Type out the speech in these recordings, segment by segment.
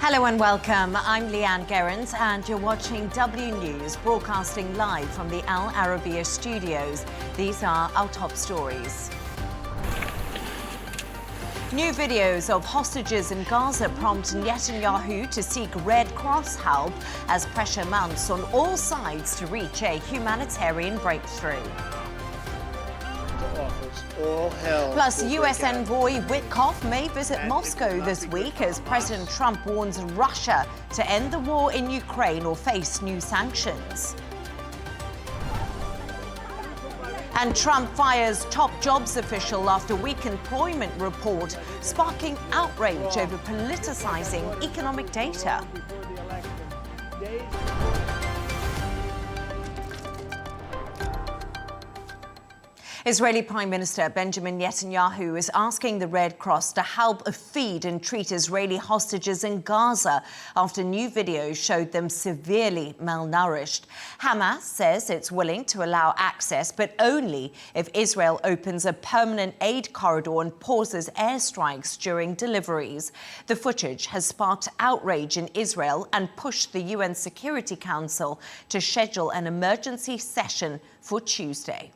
Hello and welcome. I'm Leigh-Ann Gerrans and you're watching W News, broadcasting live from the Arabiya studios. These are our top stories. New videos of hostages in Gaza prompt Netanyahu to seek Red Cross help as pressure mounts on all sides to reach a humanitarian breakthrough. Plus, U.S. Envoy Witkoff may visit Moscow this week as President Trump warns Russia to end the war in Ukraine or face new sanctions. And Trump fires top jobs official after weak employment report, sparking outrage over politicizing economic data. Israeli Prime Minister Benjamin Netanyahu is asking the Red Cross to help feed and treat Israeli hostages in Gaza after new videos showed them severely malnourished. Hamas says it's willing to allow access, but only if Israel opens a permanent aid corridor and pauses airstrikes during deliveries. The footage has sparked outrage in Israel and pushed the UN Security Council to schedule an emergency session for Tuesday.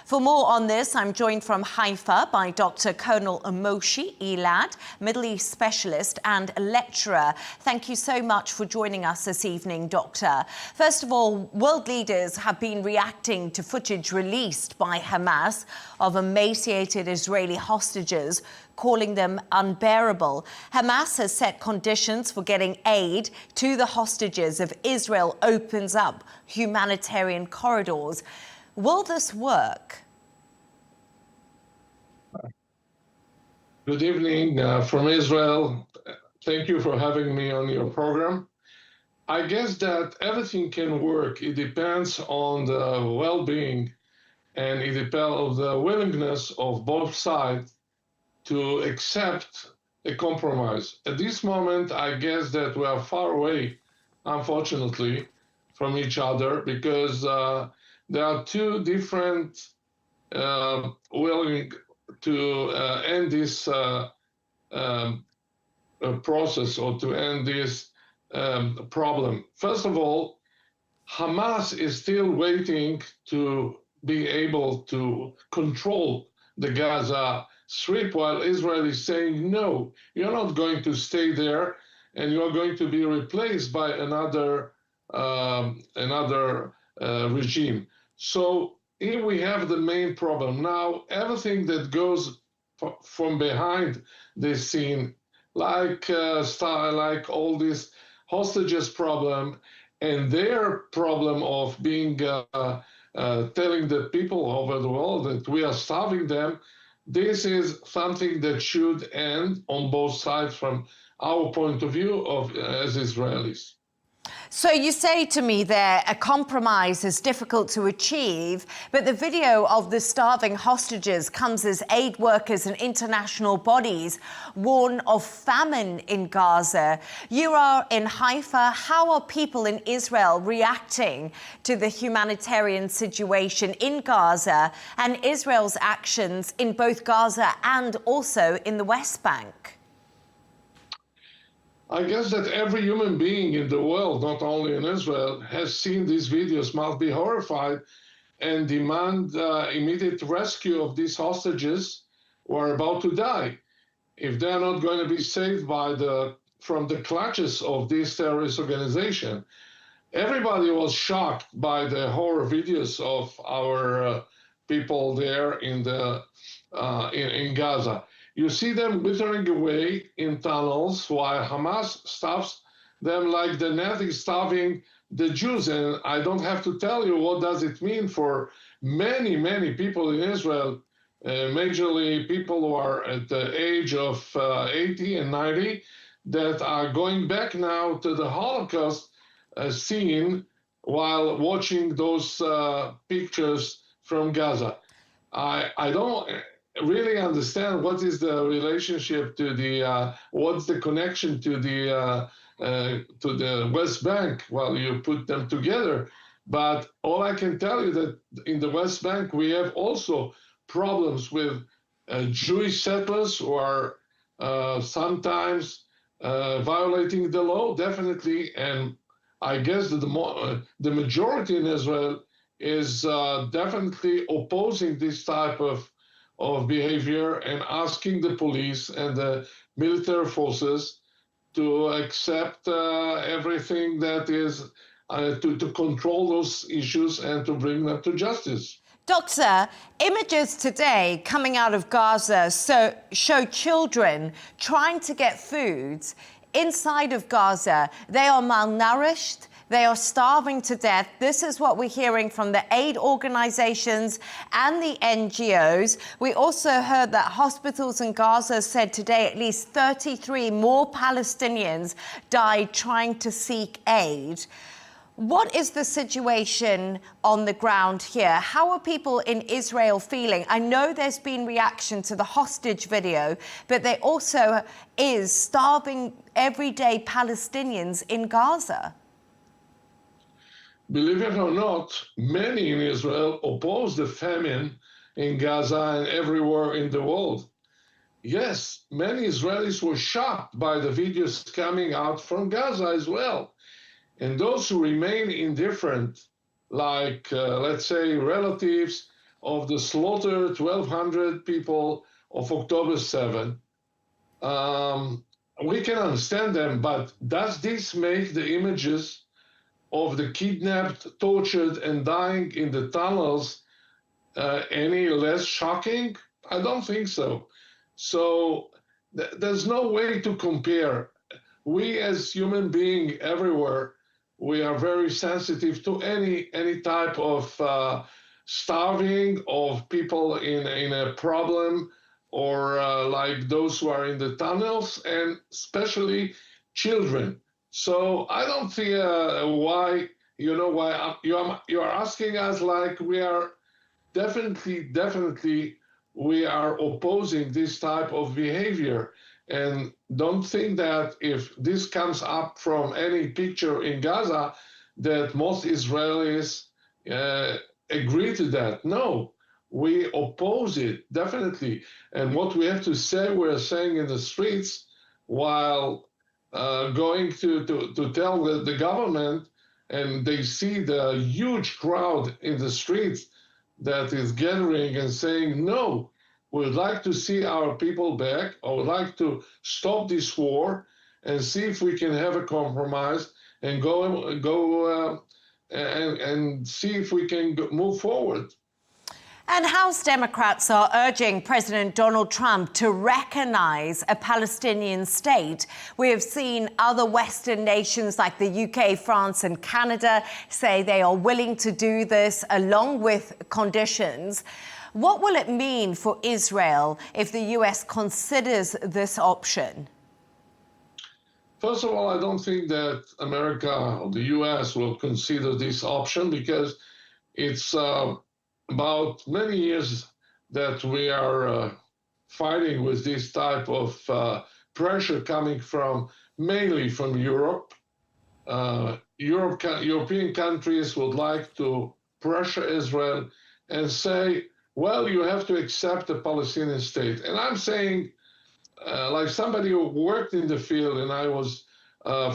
For more on this, I'm joined from Haifa by Dr. Colonel Moshe Elad, Middle East specialist and lecturer. Thank you so much for joining us this evening, Doctor. First of all, world leaders have been reacting to footage released by Hamas of emaciated Israeli hostages, calling them unbearable. Hamas has set conditions for getting aid to the hostages if Israel opens up humanitarian corridors. Will this work? Good evening from Israel. Thank you for having me on your program. I guess that everything can work. It depends on the well-being and it depends on the willingness of both sides to accept a compromise. At this moment, I guess that we are far away, unfortunately, from each other because there are two different willing to end this process or to end this problem. First of all, Hamas is still waiting to be able to control the Gaza Strip while Israel is saying, no, you're not going to stay there and you're going to be replaced by another regime. So here we have the main problem. Now, everything that goes from behind this scene, like all these hostages problem and their problem of being telling the people over the world that we are starving them, this is something that should end on both sides from our point of view as Israelis. So you say to me there a compromise is difficult to achieve, but the video of the starving hostages comes as aid workers and international bodies warn of famine in Gaza. You are in Haifa. How are people in Israel reacting to the humanitarian situation in Gaza and Israel's actions in both Gaza and also in the West Bank? I guess that every human being in the world, not only in Israel, has seen these videos, must be horrified and demand immediate rescue of these hostages who are about to die. If they're not going to be saved from the clutches of this terrorist organization. Everybody was shocked by the horror videos of our people there in Gaza. You see them withering away in tunnels while Hamas stuffs them like the net is starving the Jews. And I don't have to tell you what does it mean for many, many people in Israel, majorly people who are at the age of 80 and 90, that are going back now to the Holocaust scene while watching those pictures from Gaza. I don't really understand what is the relationship to the what's the connection to the West Bank while you put them together. But all I can tell you that in the West Bank we have also problems with Jewish settlers who are sometimes violating the law, definitely. And I guess that the majority in Israel is definitely opposing this type of behavior and asking the police and the military forces to accept everything that is to control those issues and to bring them to justice. Doctor, images today coming out of Gaza show children trying to get foods inside of Gaza. They are malnourished. They are starving to death. This is what we're hearing from the aid organizations and the NGOs. We also heard that hospitals in Gaza said today at least 33 more Palestinians died trying to seek aid. What is the situation on the ground here? How are people in Israel feeling? I know there's been reaction to the hostage video, but there also is starving everyday Palestinians in Gaza. Believe it or not, many in Israel oppose the famine in Gaza and everywhere in the world. Yes, many Israelis were shocked by the videos coming out from Gaza as well. And those who remain indifferent, like, let's say, relatives of the slaughtered 1,200 people of October 7, we can understand them, but does this make the images of the kidnapped, tortured, and dying in the tunnels any less shocking? I don't think so. So there's no way to compare. We as human beings everywhere, we are very sensitive to any type of starving of people in a problem, or like those who are in the tunnels, and especially children. So I don't see why you are asking us, like, we are definitely we are opposing this type of behavior. And don't think that if this comes up from any picture in Gaza, that most Israelis agree to that. No, we oppose it, definitely. And what we have to say, we're saying in the streets, while going to tell the government, and they see the huge crowd in the streets that is gathering and saying, no, we'd like to see our people back. I would like to stop this war and see if we can have a compromise and go and see if we can move forward. And House Democrats are urging President Donald Trump to recognize a Palestinian state. We have seen other Western nations like the UK, France, and Canada say they are willing to do this along with conditions. What will it mean for Israel if the US considers this option? First of all, I don't think that America or the US will consider this option, because it's about many years that we are fighting with this type of pressure coming from mainly from Europe. European countries would like to pressure Israel and say, well, you have to accept a Palestinian state. And I'm saying, like somebody who worked in the field, and I was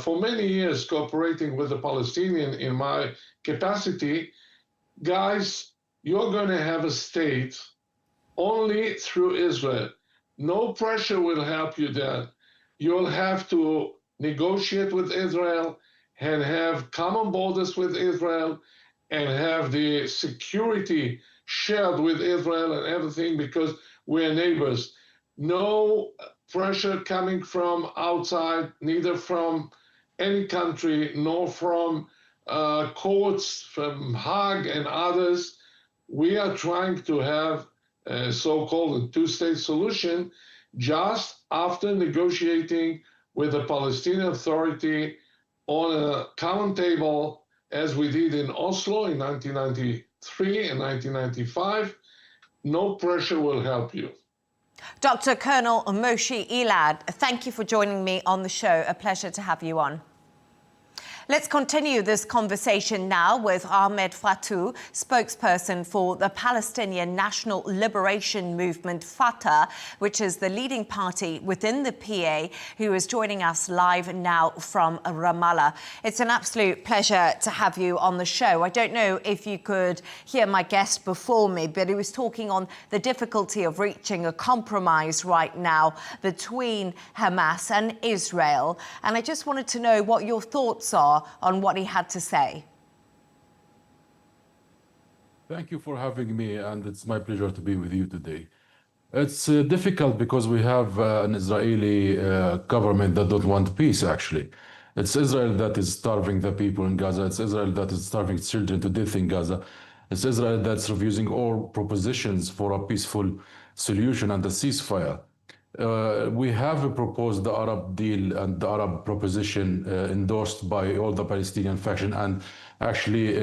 for many years cooperating with the Palestinian in my capacity, guys, you're going to have a state only through Israel. No pressure will help you there. You'll have to negotiate with Israel and have common borders with Israel and have the security shared with Israel and everything, because we're neighbors. No pressure coming from outside, neither from any country, nor from courts, from Hague and others. We are trying to have a so-called two-state solution just after negotiating with the Palestinian Authority on a common table, as we did in Oslo in 1993 and 1995. No pressure will help you. Dr. Colonel Moshe Elad, thank you for joining me on the show. A pleasure to have you on. Let's continue this conversation now with Ahmed Fattouh, spokesperson for the Palestinian National Liberation Movement, Fatah, which is the leading party within the PA, who is joining us live now from Ramallah. It's an absolute pleasure to have you on the show. I don't know if you could hear my guest before me, but he was talking on the difficulty of reaching a compromise right now between Hamas and Israel. And I just wanted to know what your thoughts are on what he had to say. Thank you for having me, and it's my pleasure to be with you today. It's difficult because we have an Israeli government that don't want peace, actually. It's Israel that is starving the people in Gaza. It's Israel that is starving children to death in Gaza. It's Israel that's refusing all propositions for a peaceful solution and a ceasefire. We have proposed the Arab deal and the Arab proposition endorsed by all the Palestinian faction and actually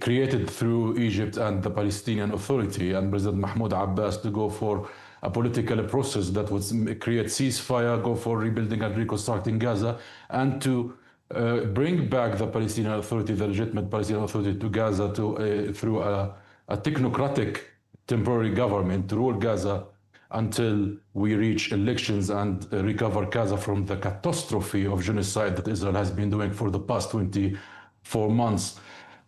created through Egypt and the Palestinian Authority and President Mahmoud Abbas to go for a political process that would create ceasefire, go for rebuilding and reconstructing Gaza, and to bring back the Palestinian Authority, the legitimate Palestinian Authority, to Gaza through a technocratic temporary government to rule Gaza until we reach elections and recover Gaza from the catastrophe of genocide that Israel has been doing for the past 24 months.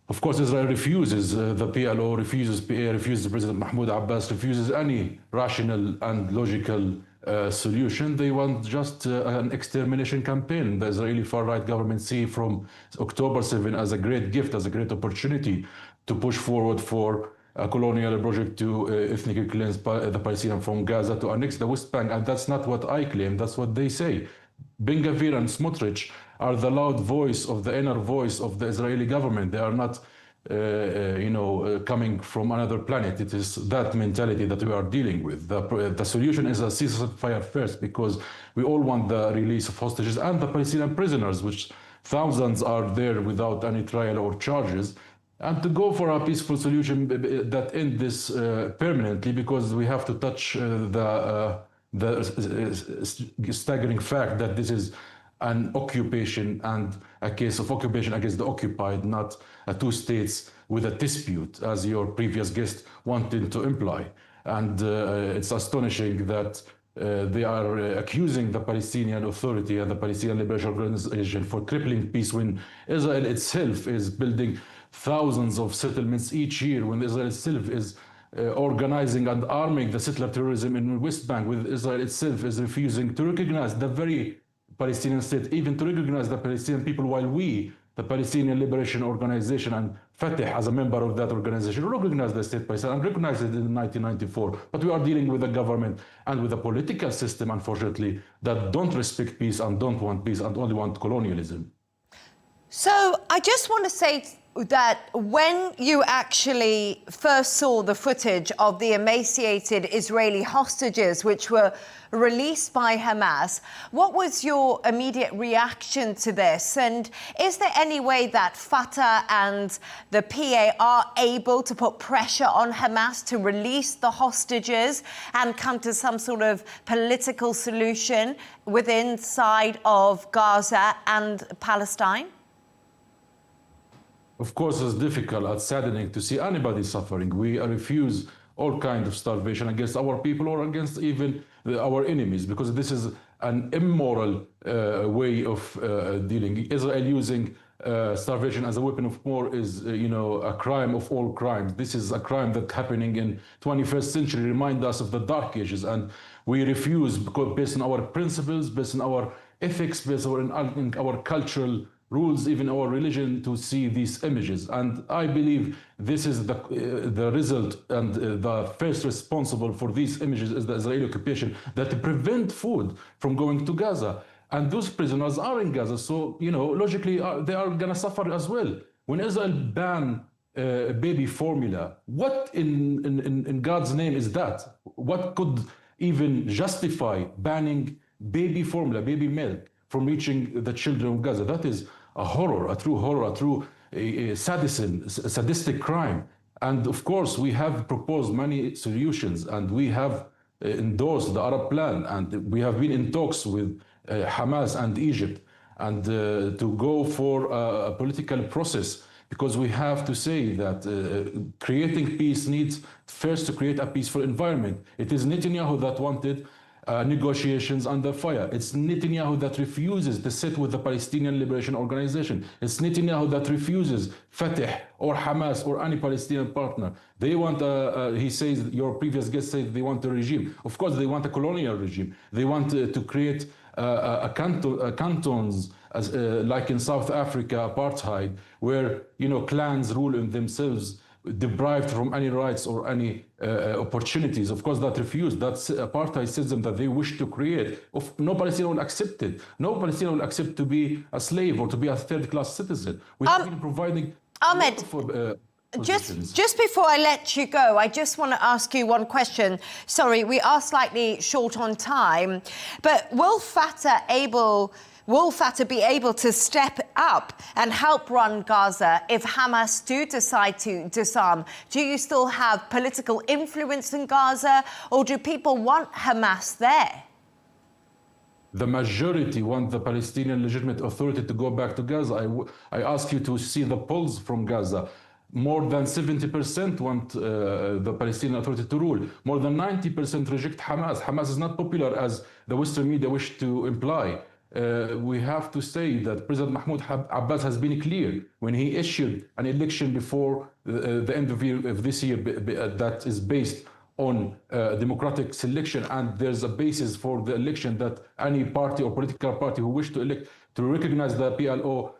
Of course, Israel refuses, the PLO refuses, PA refuses, President Mahmoud Abbas refuses any rational and logical solution. They want just an extermination campaign. The Israeli far-right government see from October 7 as a great gift, as a great opportunity to push forward for a colonial project to ethnically cleanse the Palestinians from Gaza, to annex the West Bank. And that's not what I claim, that's what they say. Ben Gvir and Smotrich are the loud voice of the inner voice of the Israeli government. They are not coming from another planet. It is that mentality that we are dealing with. The solution is a ceasefire first, because we all want the release of hostages and the Palestinian prisoners, which thousands are there without any trial or charges, and to go for a peaceful solution that ends this permanently, because we have to touch the staggering fact that this is an occupation and a case of occupation against the occupied, not a two states with a dispute, as your previous guest wanted to imply. And it's astonishing that they are accusing the Palestinian Authority and the Palestinian Liberation Organization for crippling peace, when Israel itself is building thousands of settlements each year, when Israel itself is organizing and arming the settler terrorism in the West Bank, when Israel itself is refusing to recognize the very Palestinian state, even to recognize the Palestinian people, while we, the Palestinian Liberation Organization and Fatah as a member of that organization, recognize the state Palestine and recognized it in 1994. But we are dealing with a government and with a political system, unfortunately, that don't respect peace and don't want peace and only want colonialism. So I just want to say that when you actually first saw the footage of the emaciated Israeli hostages which were released by Hamas, what was your immediate reaction to this? And is there any way that Fatah and the PA are able to put pressure on Hamas to release the hostages and come to some sort of political solution within inside of Gaza and Palestine? Of course, it's difficult and saddening to see anybody suffering. We refuse all kinds of starvation against our people or against even our enemies, because this is an immoral way of dealing. Israel using starvation as a weapon of war is, a crime of all crimes. This is a crime that's happening in 21st century, remind us of the Dark Ages, and we refuse, because based on our principles, based on our ethics, based on our cultural rules, even our religion, to see these images. And I believe this is the result, and the first responsible for these images is the Israeli occupation that prevent food from going to Gaza. And those prisoners are in Gaza, so logically they are gonna suffer as well. When Israel ban baby formula, what in God's name is that? What could even justify banning baby formula, baby milk, from reaching the children of Gaza? That is a horror, a true sadistic crime. And of course, we have proposed many solutions, and we have endorsed the Arab plan, and we have been in talks with Hamas and Egypt. and to go for a political process, because we have to say that creating peace needs first to create a peaceful environment. It is Netanyahu that wanted negotiations under fire. It's Netanyahu that refuses to sit with the Palestinian Liberation Organization. It's Netanyahu that refuses Fatah or Hamas or any Palestinian partner. They want, he says, your previous guest said they want a regime. Of course, they want a colonial regime. They want to create cantons, like in South Africa, apartheid, where clans rule in themselves, deprived from any rights or any opportunities. Of course, that refused. That's apartheid system that they wish to create. No Palestinian will accept it. No Palestinian will accept to be a slave or to be a third-class citizen. We have been providing Ahmed, just before I let you go, I just want to ask you one question. Sorry, we are slightly short on time, but will Fatah be able to step up and help run Gaza if Hamas do decide to disarm? Do you still have political influence in Gaza, or do people want Hamas there? The majority want the Palestinian legitimate authority to go back to Gaza. I ask you to see the polls from Gaza. More than 70% want the Palestinian Authority to rule. More than 90% reject Hamas. Hamas is not popular as the Western media wish to imply. We have to say that President Mahmoud Abbas has been clear when he issued an election before the end of this year that is based on democratic selection, and there's a basis for the election that any party or political party who wish to elect to recognize the PLO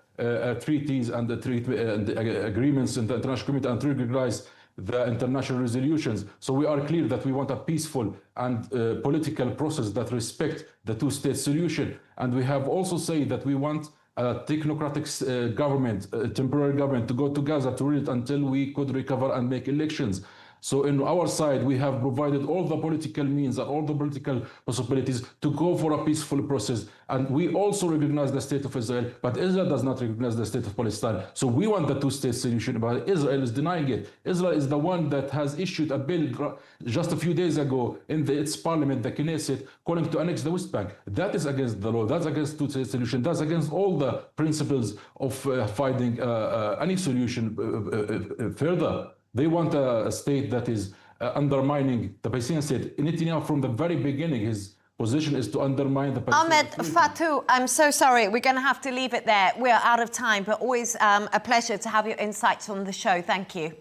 treaties and the agreements in the international community and to recognize the international resolutions. So we are clear that we want a peaceful and political process that respect the two-state solution. And we have also said that we want a technocratic government, a temporary government, to go to Gaza to rule it until we could recover and make elections. So in our side, we have provided all the political means and all the political possibilities to go for a peaceful process. And we also recognize the state of Israel, but Israel does not recognize the state of Palestine. So we want the two-state solution, but Israel is denying it. Israel is the one that has issued a bill just a few days ago in its parliament, the Knesset, calling to annex the West Bank. That is against the law. That's against two-state solution. That's against all the principles of finding any solution further. They want a state that is undermining the Palestinian state. Netanyahu, from the very beginning, his position is to undermine the Palestinian Ahmed Fattouh, I'm so sorry. We're going to have to leave it there. We're out of time, but always a pleasure to have your insights on the show. Thank you.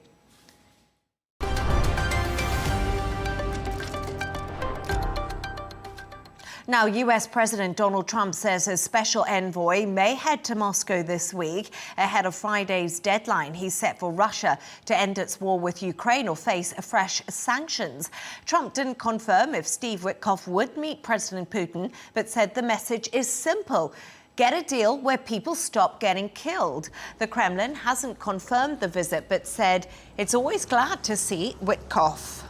Now, US President Donald Trump says a special envoy may head to Moscow this week ahead of Friday's deadline he's set for Russia to end its war with Ukraine or face fresh sanctions. Trump didn't confirm if Steve Witkoff would meet President Putin, but said the message is simple: get a deal where people stop getting killed. The Kremlin hasn't confirmed the visit, but said it's always glad to see Witkoff.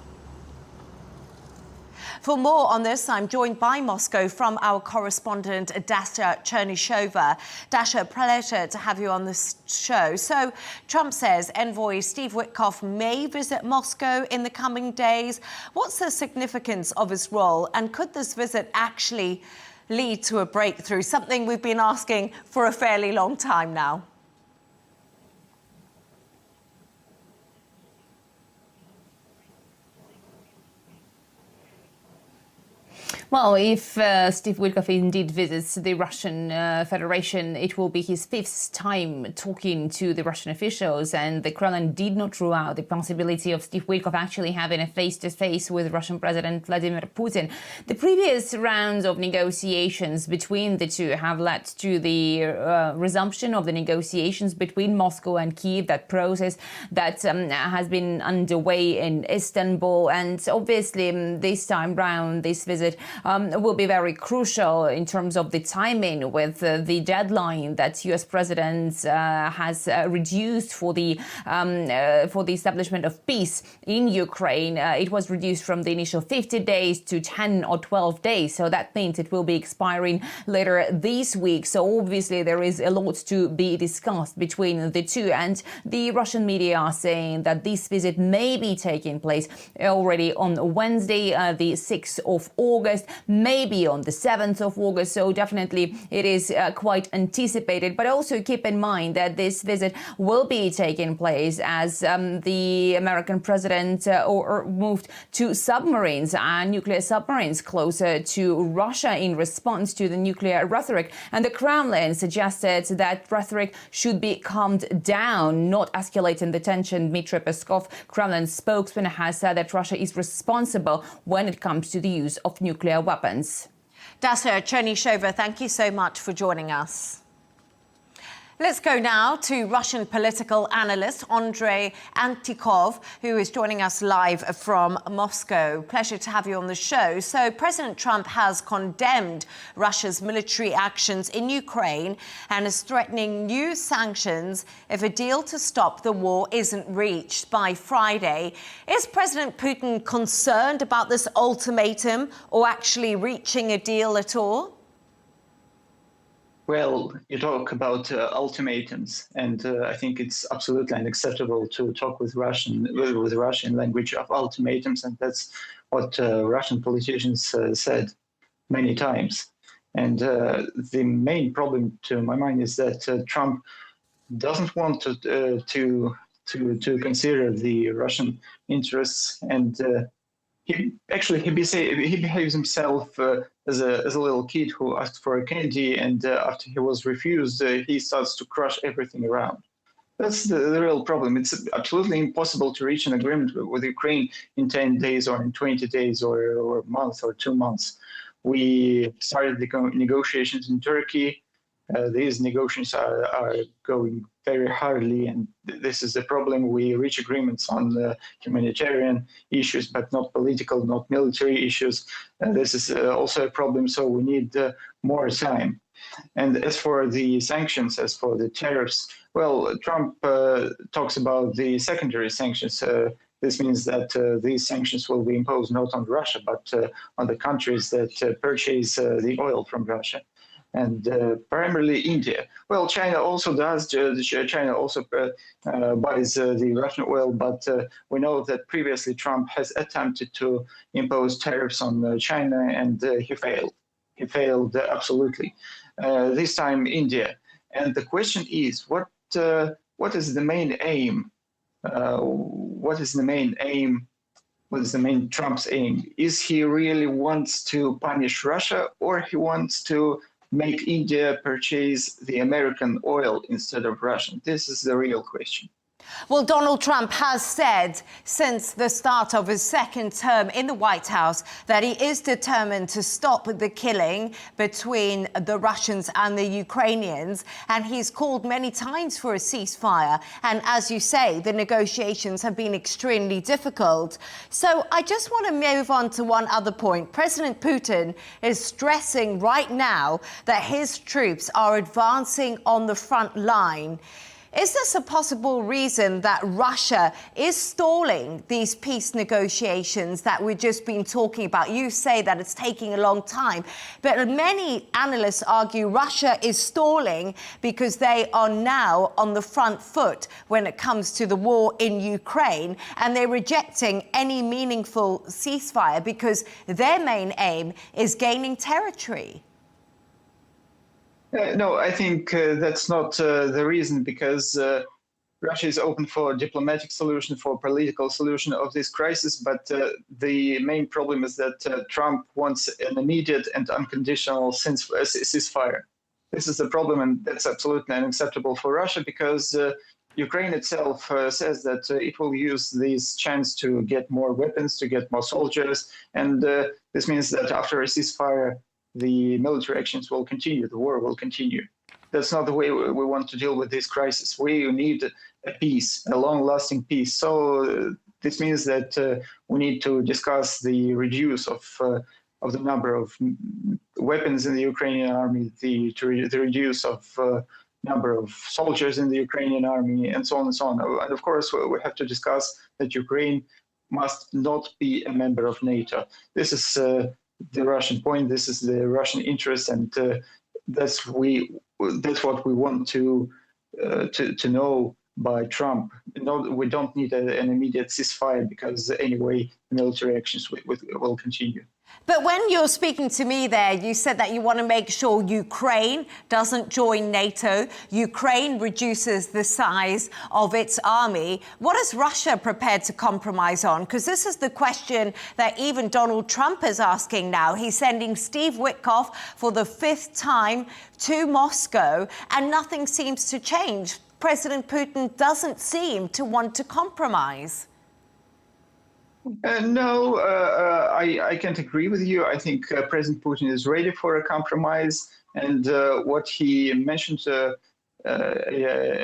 For more on this, I'm joined by Moscow from our correspondent, Dasha Chernomyrdin. Dasha, pleasure to have you on this show. So, Trump says Envoy Steve Witkoff may visit Moscow in the coming days. What's the significance of his role, and could this visit actually lead to a breakthrough, something we've been asking for a fairly long time now? Well, if Steve Witkoff indeed visits the Russian Federation, it will be his fifth time talking to the Russian officials, and the Kremlin did not rule out the possibility of Steve Witkoff actually having a face-to-face with Russian President Vladimir Putin. The previous rounds of negotiations between the two have led to the resumption of the negotiations between Moscow and Kyiv, that process that has been underway in Istanbul. And obviously, this time round, this visit will be very crucial in terms of the timing, with the deadline that U.S. President has reduced for the establishment of peace in Ukraine. It was reduced from the initial 50 days to 10 or 12 days. So that means it will be expiring later this week. So obviously there is a lot to be discussed between the two. And the Russian media are saying that this visit may be taking place already on Wednesday, the 6th of August. maybe on the 7th of August. So definitely it is quite anticipated. But also keep in mind that this visit will be taking place as the American president moved to submarines and nuclear submarines closer to Russia in response to the nuclear rhetoric. And the Kremlin suggested that rhetoric should be calmed down, not escalating the tension. Dmitry Peskov, Kremlin spokesman, has said that Russia is responsible when it comes to the use of nuclear weapons. Dasha Chernomyrdin, thank you so much for joining us. Let's go now to Russian political analyst Andrei Antikov, who is joining us live from Moscow. Pleasure to have you on the show. So President Trump has condemned Russia's military actions in Ukraine and is threatening new sanctions if a deal to stop the war isn't reached by Friday. Is President Putin concerned about this ultimatum or actually reaching a deal at all? Well, you talk about ultimatums, and I think it's absolutely unacceptable to talk with Russian language of ultimatums, and that's what Russian politicians said many times. And the main problem, to my mind, is that Trump doesn't want to consider the Russian interests, and he behaves himself as a little kid who asked for a candy, and after he was refused, he starts to crush everything around. That's the real problem. It's absolutely impossible to reach an agreement with Ukraine in 10 days or in 20 days or a month or 2 months. We started the negotiations in Turkey. These negotiations are going very hardly, and this is the problem. We reach agreements on humanitarian issues, but not political, not military issues. This is also a problem, so we need more time. And as for the sanctions, as for the tariffs, well, Trump talks about the secondary sanctions. This means that these sanctions will be imposed not on Russia, but on the countries that purchase the oil from Russia. And primarily India. Well, China also does. China also buys the Russian oil, but we know that previously Trump has attempted to impose tariffs on China, and he failed. He failed absolutely. This time, India. And the question is, what is the main aim? What is the main aim? What is the main Trump's aim? Is he really wants to punish Russia, or he wants to make India purchase the American oil instead of Russian? This is the real question. Well, Donald Trump has said since the start of his second term in the White House that he is determined to stop the killing between the Russians and the Ukrainians. And he's called many times for a ceasefire. And as you say, the negotiations have been extremely difficult. So I just want to move on to one other point. President Putin is stressing right now that his troops are advancing on the front line. Is this a possible reason that Russia is stalling these peace negotiations that we've just been talking about? You say that it's taking a long time, but many analysts argue Russia is stalling because they are now on the front foot when it comes to the war in Ukraine, and they're rejecting any meaningful ceasefire because their main aim is gaining territory. No, I think that's not the reason, because Russia is open for a diplomatic solution, for political solution of this crisis. But the main problem is that Trump wants an immediate and unconditional ceasefire. This is the problem, and that's absolutely unacceptable for Russia, because Ukraine itself says that it will use this chance to get more weapons, to get more soldiers. And this means that after a ceasefire, the military actions will continue, the war will continue. That's not the way we want to deal with this crisis. We need a peace, a long-lasting peace. So this means that we need to discuss the reduce of the number of weapons in the Ukrainian army, the reduce of number of soldiers in the Ukrainian army, and so on and so on. And of course, we have to discuss that Ukraine must not be a member of NATO. This is the Russian point. This is the Russian interest, and that's what we want to know by Trump. No, we don't need an immediate ceasefire, because anyway, military actions will continue. But when you're speaking to me there, you said that you want to make sure Ukraine doesn't join NATO, Ukraine reduces the size of its army. What is Russia prepared to compromise on? Because this is the question that even Donald Trump is asking now. He's sending Steve Witkoff for the 5th time to Moscow, and nothing seems to change. President Putin doesn't seem to want to compromise. No, I can't agree with you. I think President Putin is ready for a compromise. And what he mentioned a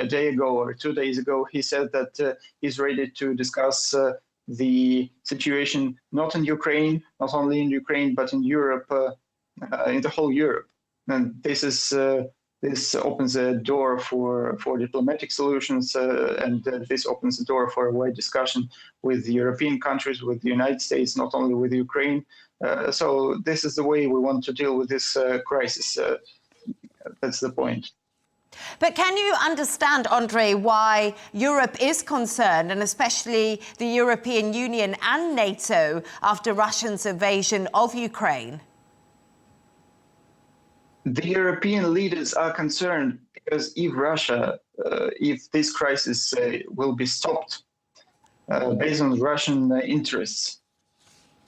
day ago or 2 days ago, he said that he's ready to discuss the situation not in Ukraine, not only in Ukraine, but in Europe, in the whole Europe. And this opens a door for diplomatic solutions, and this opens the door for a wide discussion with the European countries, with the United States, not only with Ukraine. So this is the way we want to deal with this crisis. That's the point. But can you understand, Andrei, why Europe is concerned, and especially the European Union and NATO, after Russia's invasion of Ukraine? The European leaders are concerned because if this crisis will be stopped based on Russian interests,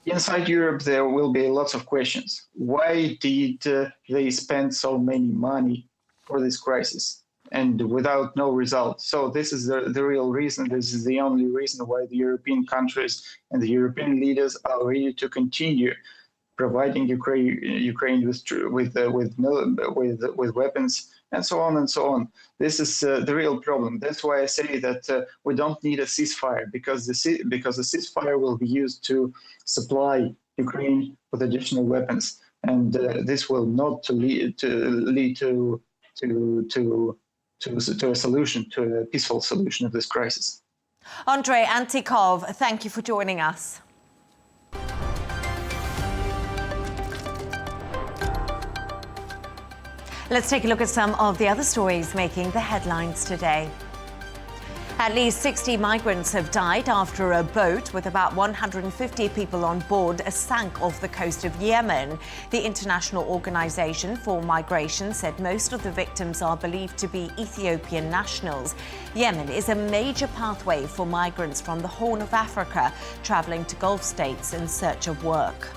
inside Europe there will be lots of questions. Why did they spend so many money for this crisis and without no result? So this is the real reason. This is the only reason why the European countries and the European leaders are ready to continue providing Ukraine with weapons and so on and so on. This is the real problem. That's why I say that we don't need a ceasefire, because the ceasefire will be used to supply Ukraine with additional weapons, and this will not lead to a solution, to a peaceful solution of this crisis. Andrei, Antikov, thank you for joining us. Let's take a look at some of the other stories making the headlines today. At least 60 migrants have died after a boat with about 150 people on board sank off the coast of Yemen. The International Organization for Migration said most of the victims are believed to be Ethiopian nationals. Yemen is a major pathway for migrants from the Horn of Africa traveling to Gulf states in search of work.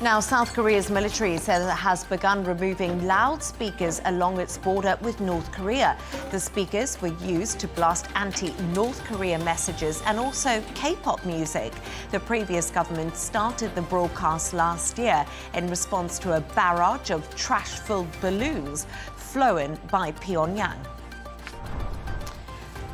Now, South Korea's military says it has begun removing loudspeakers along its border with North Korea. The speakers were used to blast anti-North Korea messages and also K-pop music. The previous government started the broadcast last year in response to a barrage of trash-filled balloons flown by Pyongyang.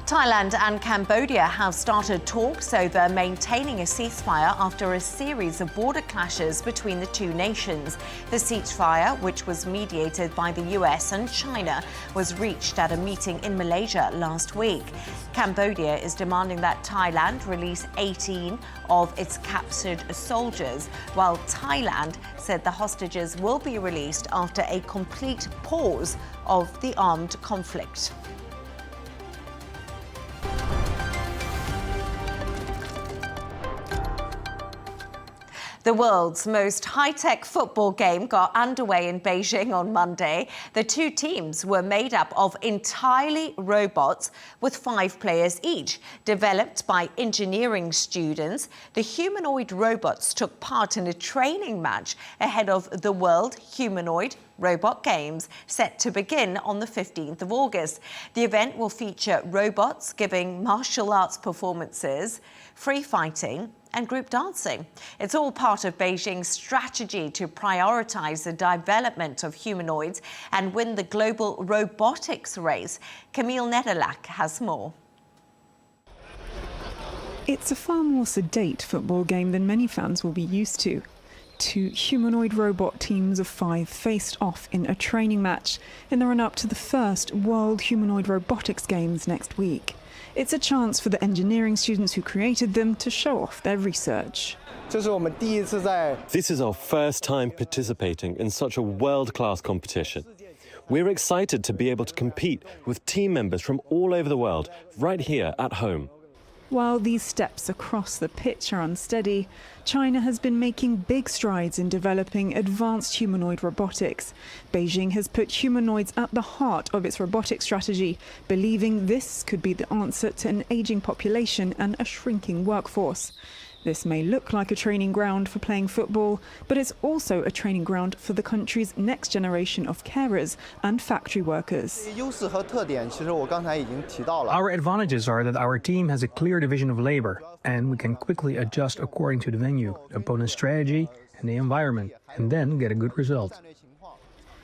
Thailand and Cambodia have started talks over maintaining a ceasefire after a series of border clashes between the two nations. The ceasefire, which was mediated by the US and China, was reached at a meeting in Malaysia last week. Cambodia is demanding that Thailand release 18 of its captured soldiers, while Thailand said the hostages will be released after a complete pause of the armed conflict. The world's most high-tech football game got underway in Beijing on Monday. The two teams were made up of entirely robots with 5 players each. Developed by engineering students, the humanoid robots took part in a training match ahead of the World Humanoid Robot Games, set to begin on the 15th of August. The event will feature robots giving martial arts performances, free fighting, and group dancing. It's all part of Beijing's strategy to prioritize the development of humanoids and win the global robotics race. Camille Nedelak has more. It's a far more sedate football game than many fans will be used to. 2 humanoid robot teams of 5 faced off in a training match in the run-up to the first World Humanoid Robotics Games next week. It's a chance for the engineering students who created them to show off their research. This is our first time participating in such a world-class competition. We're excited to be able to compete with team members from all over the world, right here at home. While these steps across the pitch are unsteady, China has been making big strides in developing advanced humanoid robotics. Beijing has put humanoids at the heart of its robotic strategy, believing this could be the answer to an aging population and a shrinking workforce. This may look like a training ground for playing football, but it's also a training ground for the country's next generation of carers and factory workers. Our advantages are that our team has a clear division of labor, and we can quickly adjust according to the venue, the opponent's strategy, and the environment, and then get a good result.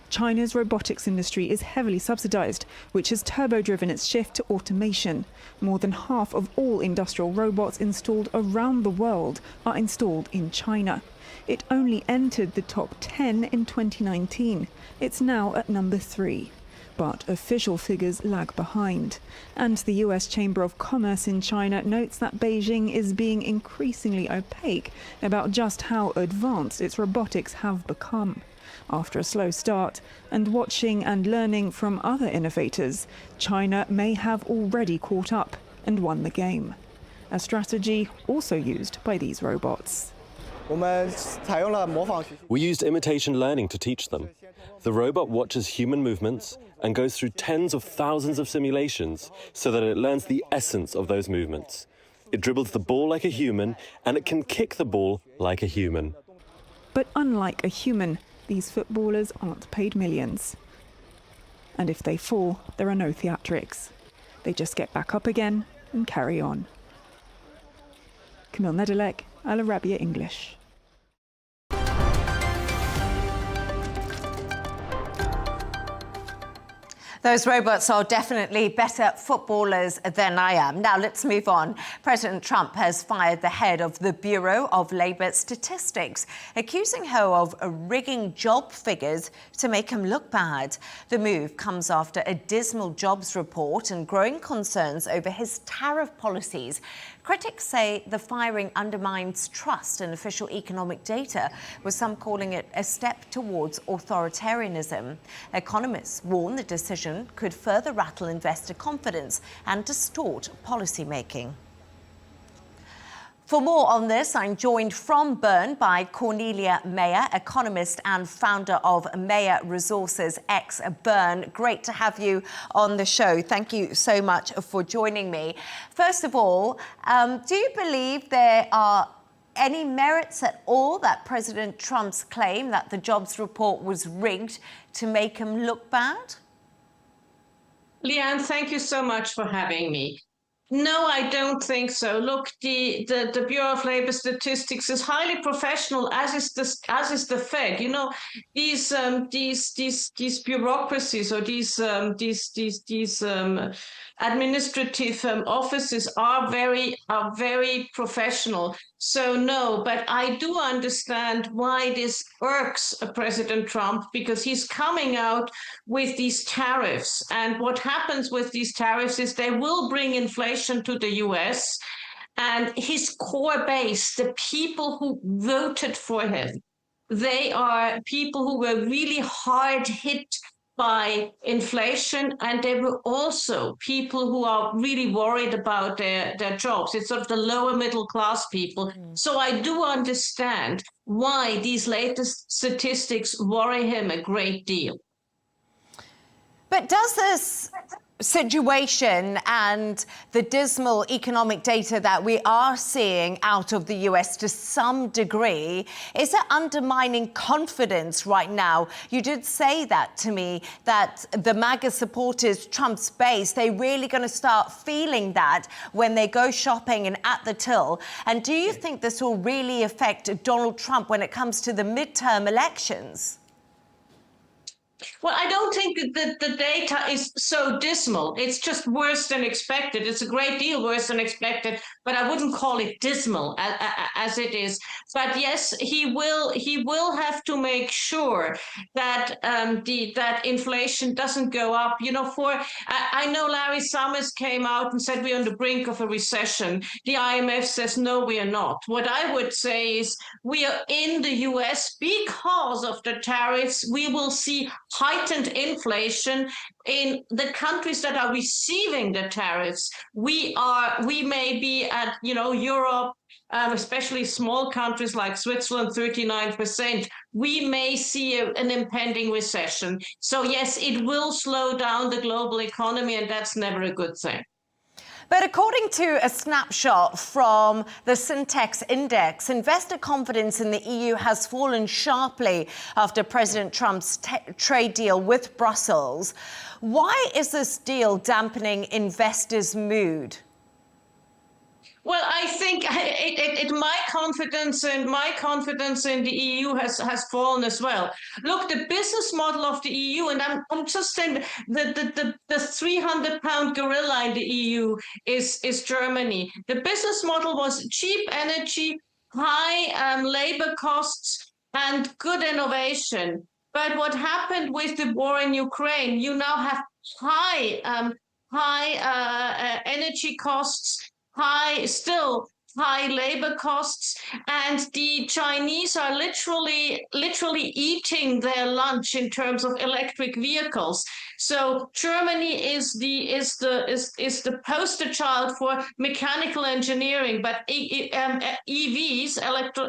China's robotics industry is heavily subsidized, which has turbo-driven its shift to automation. More than half of all industrial robots installed around the world are installed in China. It only entered the top 10 in 2019. It's now at number 3. But official figures lag behind. And the US Chamber of Commerce in China notes that Beijing is being increasingly opaque about just how advanced its robotics have become. After a slow start, and watching and learning from other innovators, China may have already caught up and won the game. A strategy also used by these robots. We used imitation learning to teach them. The robot watches human movements and goes through tens of thousands of simulations so that it learns the essence of those movements. It dribbles the ball like a human, and it can kick the ball like a human. But unlike a human, these footballers aren't paid millions. And if they fall, there are no theatrics. They just get back up again and carry on. Camille Nedelec, Arabiya English. Those robots are definitely better footballers than I am. Now let's move on. President Trump has fired the head of the Bureau of Labor Statistics, accusing her of rigging job figures to make him look bad. The move comes after a dismal jobs report and growing concerns over his tariff policies. Critics say the firing undermines trust in official economic data, with some calling it a step towards authoritarianism. Economists warn the decision could further rattle investor confidence and distort policymaking. For more on this, I'm joined from Bern by Cornelia Mayor, economist and founder of Mayor Resources ex-Bern. Great to have you on the show. Thank you so much for joining me. First of all, do you believe there are any merits at all that President Trump's claim that the jobs report was rigged to make him look bad? Leigh-Ann, thank you so much for having me. No, I don't think so. Look, the Bureau of Labor Statistics is highly professional, as is the Fed. You know, these bureaucracies or these administrative offices are very professional. So no, but I do understand why this irks President Trump, because he's coming out with these tariffs. And what happens with these tariffs is they will bring inflation to the US, and his core base, the people who voted for him, they are people who were really hard hit by inflation, and they were also people who are really worried about their jobs. It's sort of the lower middle class people. So I do understand why these latest statistics worry him a great deal. But does this situation and the dismal economic data that we are seeing out of the US to some degree, is it undermining confidence right now? You did say that to me, that the MAGA supporters, Trump's base, they're really going to start feeling that when they go shopping and at the till. And do you think this will really affect Donald Trump when it comes to the midterm elections? Well, I don't think that the data is so dismal. It's just worse than expected. It's a great deal worse than expected, but I wouldn't call it dismal as it is. But yes, he will have to make sure that that inflation doesn't go up. You know, I know Larry Summers came out and said we're on the brink of a recession. The IMF says no, we are not. What I would say is we are in the US because of the tariffs. We will see heightened inflation in the countries that are receiving the tariffs, we may be at, Europe, especially small countries like Switzerland, 39%, we may see an impending recession. So yes, it will slow down the global economy, and that's never a good thing. But according to a snapshot from the Syntex Index, investor confidence in the EU has fallen sharply after President Trump's trade deal with Brussels. Why is this deal dampening investors' mood? Well, I think my confidence in the EU has fallen as well. Look, the business model of the EU, and I'm just saying the 300-pound gorilla in the EU is Germany. The business model was cheap energy, high labor costs, and good innovation. But what happened with the war in Ukraine? You now have high energy costs, high labor costs, and the Chinese are literally eating their lunch in terms of electric vehicles. So Germany is the poster child for mechanical engineering, but EVs,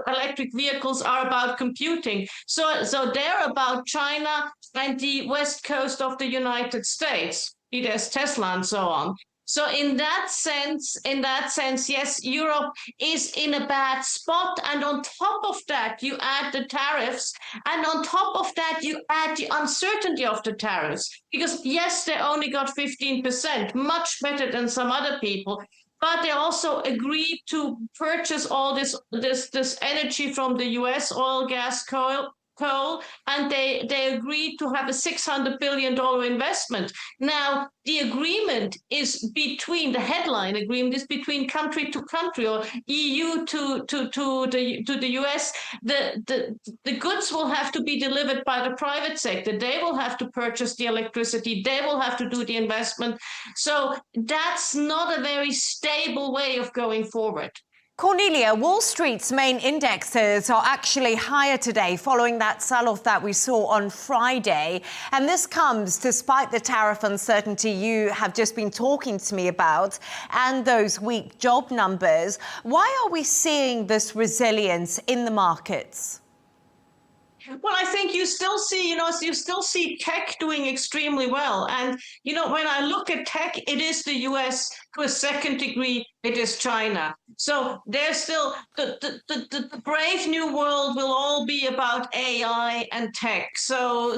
electric vehicles, are about computing. So they're about China and the west coast of the United States. There's Tesla and so on. So in that sense, yes, Europe is in a bad spot. And on top of that, you add the tariffs. And on top of that, you add the uncertainty of the tariffs. Because yes, they only got 15%, much better than some other people. But they also agreed to purchase all this energy from the US, oil, gas, coal, and they agreed to have a $600 billion investment. Now, the agreement is the headline agreement is between country to country, or EU to the US. The goods will have to be delivered by the private sector. They will have to purchase the electricity. They will have to do the investment. So that's not a very stable way of going forward. Cornelia, Wall Street's main indexes are actually higher today following that sell-off that we saw on Friday. And this comes despite the tariff uncertainty you have just been talking to me about and those weak job numbers. Why are we seeing this resilience in the markets? Well, I think you still see tech doing extremely well. And, when I look at tech, it is the US. To a second degree, it is China. So there's still the brave new world will all be about AI and tech. So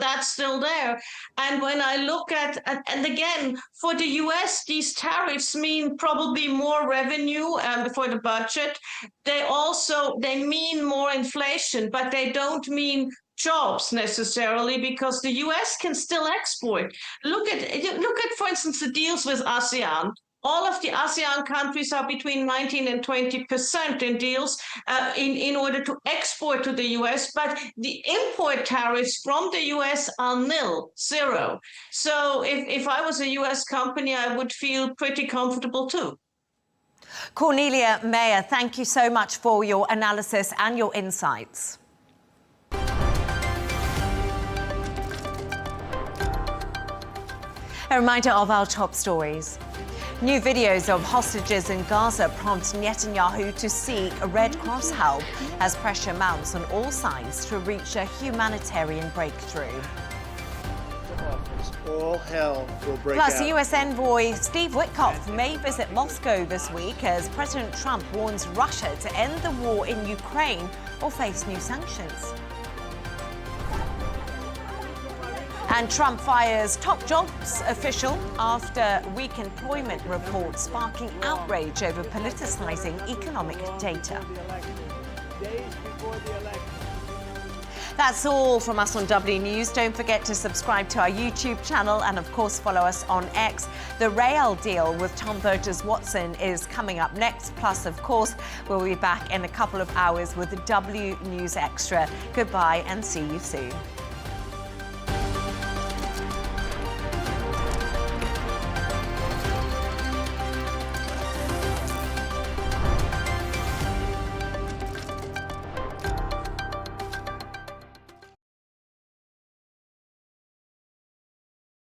that's still there. And when I look at and again, for the US, these tariffs mean probably more revenue for the budget. They mean more inflation, but they don't mean jobs necessarily, because the US can still export. Look at, for instance, the deals with ASEAN. All of the ASEAN countries are between 19 and 20% in deals in order to export to the US, but the import tariffs from the US are zero. So if I was a US company, I would feel pretty comfortable too. Cornelia Mayor, thank you so much for your analysis and your insights. A reminder of our top stories. New videos of hostages in Gaza prompt Netanyahu to seek Red Cross help as pressure mounts on all sides to reach a humanitarian breakthrough. All hell will break Plus, out. US Envoy Steve Witkoff may visit Moscow this week as President Trump warns Russia to end the war in Ukraine or face new sanctions. And Trump fires top jobs official after weak employment report sparking outrage over politicizing economic data. That's all from us on W News. Don't forget to subscribe to our YouTube channel and, of course, follow us on X. The rail deal with Tom Burgess-Watson is coming up next. Plus, of course, we'll be back in a couple of hours with the W News Extra. Goodbye and see you soon.